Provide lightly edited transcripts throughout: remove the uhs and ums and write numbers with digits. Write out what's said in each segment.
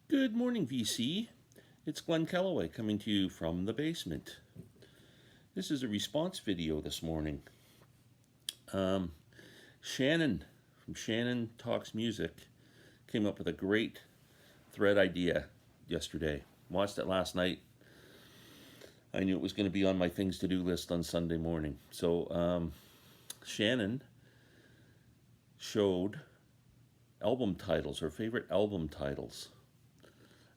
Good morning, VC. It's Glen Kellaway coming to you from the basement. This is a response video this morning. Shannon from Shannon Talks Music came up with a great thread idea yesterday. Watched it last night. I knew it was going to be on my things to do list on Sunday morning. So Shannon showed album titles, her favorite album titles.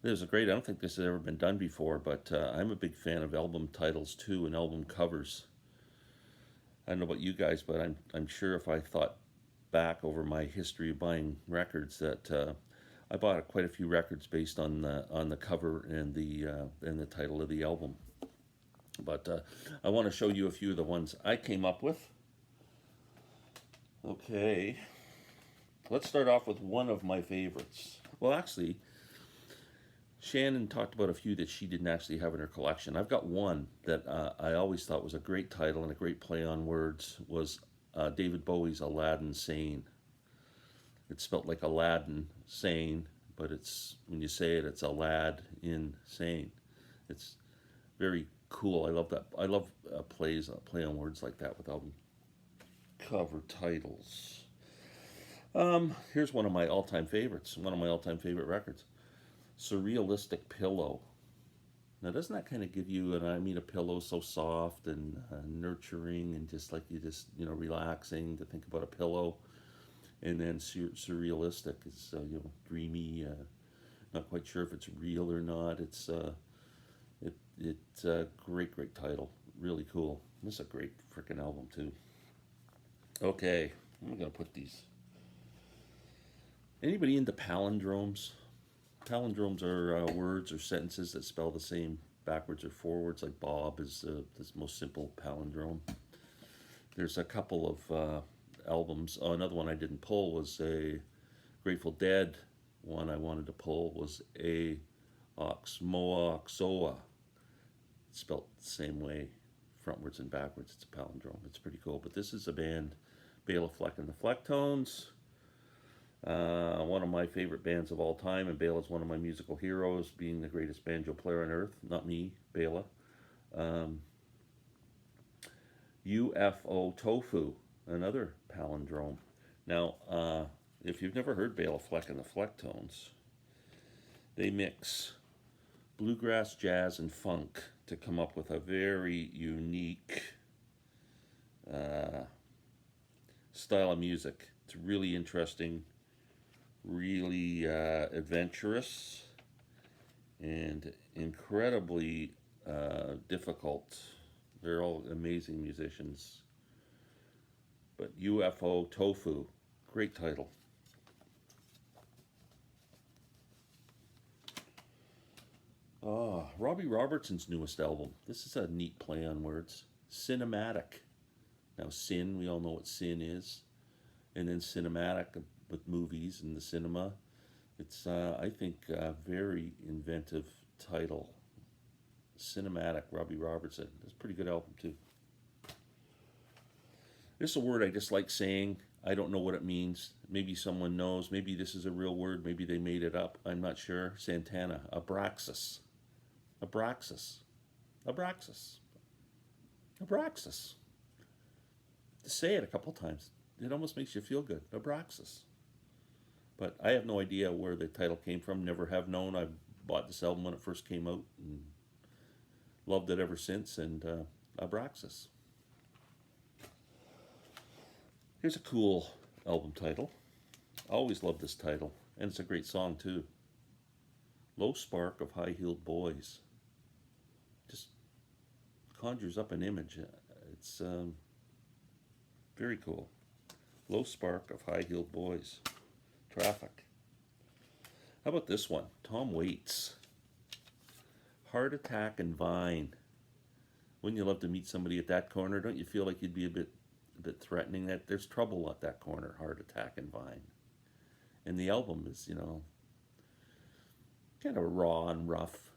This is great. I don't think this has ever been done before, but I'm a big fan of album titles too and album covers. I don't know about you guys, but I'm sure if I thought back over my history of buying records that I bought quite a few records based on the cover and the title of the album. But I want to show you a few of the ones I came up with. Okay, let's start off with one of my favorites. Well, actually, Shannon talked about a few that she didn't actually have in her collection. I've got one that I always thought was a great title and a great play on words, was David Bowie's Aladdin Sane. It's spelt like Aladdin Sane, but it's, when you say it, it's Alad insane. It's very cool. I love that. I love play on words like that with album cover titles. Here's one of my all-time favorites, one of my all-time favorite records. Surrealistic Pillow. Now, doesn't that kind of give you, and I mean, a pillow so soft and nurturing and just like relaxing to think about a pillow. And then surrealistic is dreamy. Not quite sure if it's real or not. It's a great title. Really cool. This is a great freaking album too. Okay, I'm gonna put these. Anybody into palindromes? Palindromes are words or sentences that spell the same backwards or forwards, like Bob is the most simple palindrome. There's a couple of albums. Oh, another one I didn't pull was a Grateful Dead one I wanted to pull was Moaxoa. It's spelled the same way, frontwards and backwards. It's a palindrome. It's pretty cool. But this is a band, Bela Fleck and the Flecktones. One of my favorite bands of all time, and Bela's one of my musical heroes, being the greatest banjo player on earth. Not me, Bela. UFO Tofu, another palindrome. Now, if you've never heard Bela Fleck and the Flecktones, they mix bluegrass, jazz, and funk to come up with a very unique style of music. It's really interesting, really adventurous, and incredibly difficult. They're all amazing musicians. But UFO Tofu, great title. Robbie Robertson's newest album. This is a neat play on words. Cinematic. Now, sin, we all know what sin is. And then cinematic with movies and the cinema. It's, I think, a very inventive title. Cinematic, Robbie Robertson. It's a pretty good album, too. This is a word I just like saying. I don't know what it means. Maybe someone knows. Maybe this is a real word. Maybe they made it up. I'm not sure. Santana. Abraxas. Abraxas. Abraxas. Abraxas. To say it a couple times, it almost makes you feel good. Abraxas. But I have no idea where the title came from. Never have known. I bought this album when it first came out and loved it ever since. And Abraxas. Here's a cool album title. I always loved this title. And it's a great song too. Low Spark of High-Heeled Boys. Just conjures up an image. It's very cool. Low Spark of High-Heeled Boys. Traffic. How about this one? Tom Waits. Heart Attack and Vine. Wouldn't you love to meet somebody at that corner? Don't you feel like you'd be a bit threatening? That there's trouble at that corner, Heart Attack and Vine. And the album is, kind of raw and rough,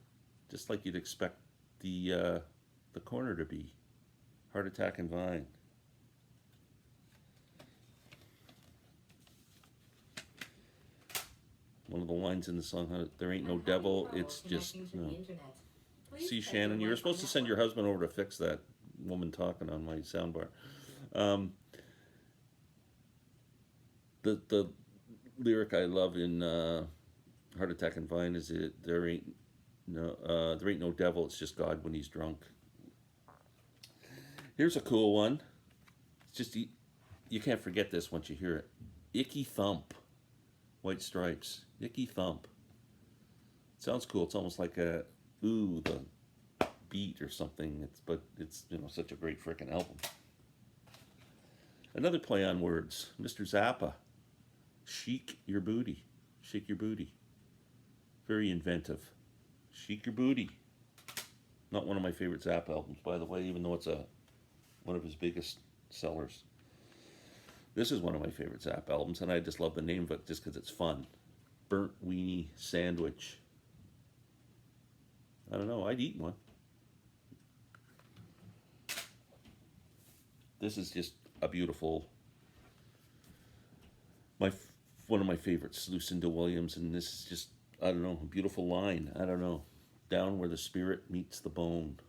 just like you'd expect the corner to be. Heart Attack and Vine. One of the lines in the song, "There ain't no devil." It's just, see, Shannon, you were supposed to send your husband over to fix that woman talking on my soundbar. Um, the lyric I love in Heart Attack and Vine is it there ain't no devil. It's just God when he's drunk. Here's a cool one. It's just you can't forget this once you hear it. Icky Thump, White Stripes. Icky Thump. It sounds cool. It's almost like a the beat or something. But it's such a great freaking album. Another play on words. Mr. Zappa. Shake your booty. Shake your booty. Very inventive. Shake your booty. Not one of my favorite Zappa albums, by the way, even though it's one of his biggest sellers. This is one of my favorite Zappa albums, and I just love the name of it just because it's fun. Burnt Weenie Sandwich. I don't know, I'd eat one. This is just a beautiful, one of my favorites, Lucinda Williams, and this is just, I don't know, a beautiful line. I don't know. Down where the spirit meets the bone.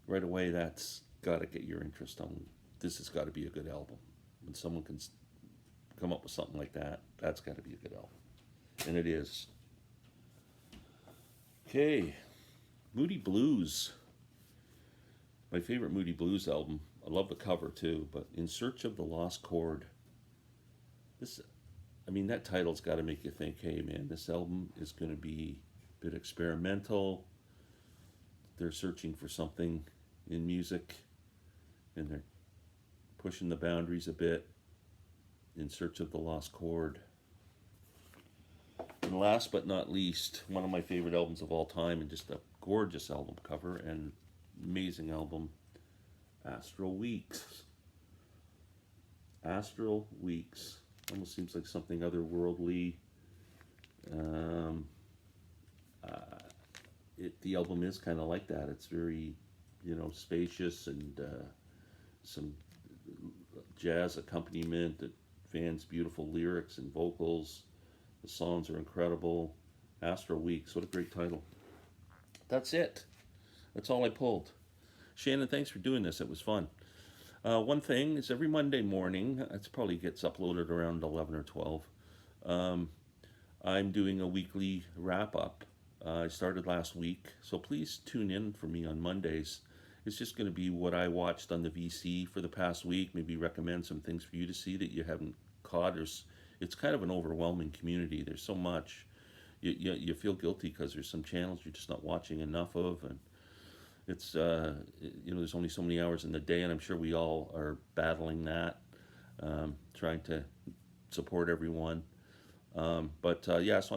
Right away, that's got to get your interest on. This has got to be a good album. When someone can come up with something like that, that's got to be a good album. And it is. Okay, Moody Blues. My favorite Moody Blues album. I love the cover too, but In Search of the Lost Chord. That title's got to make you think, hey man, this album is going to be a bit experimental. They're searching for something in music, and they're pushing the boundaries a bit. In Search of the Lost Chord. And last but not least, one of my favorite albums of all time, and just a gorgeous album cover and amazing album, Astral Weeks. Astral Weeks. Almost seems like something otherworldly. The album is kind of like that. It's very, spacious, and some jazz accompaniment, Van's beautiful lyrics and vocals. The songs are incredible. Astral Weeks, what a great title. That's it. That's all I pulled. Shannon, thanks for doing this. It was fun. One thing is every Monday morning, it probably gets uploaded around 11 or 12, I'm doing a weekly wrap-up. I started last week, so please tune in for me on Mondays. It's just going to be what I watched on the VC for the past week, maybe recommend some things for you to see that you haven't caught. It's kind of an overwhelming community. There's so much. You feel guilty because there's some channels you're just not watching enough of, and it's there's only so many hours in the day, and I'm sure we all are battling that, trying to support everyone. So I'm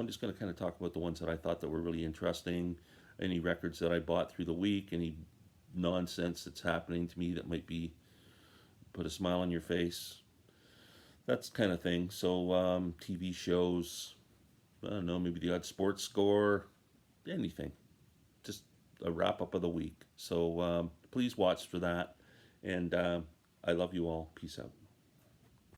just going to kind of talk about the ones that I thought that were really interesting, any records that I bought through the week, any nonsense that's happening to me that might put a smile on your face, that's kind of thing. So TV shows, I don't know, maybe the odd sports score, anything, just a wrap up of the week. So please watch for that, and I love you all. Peace out.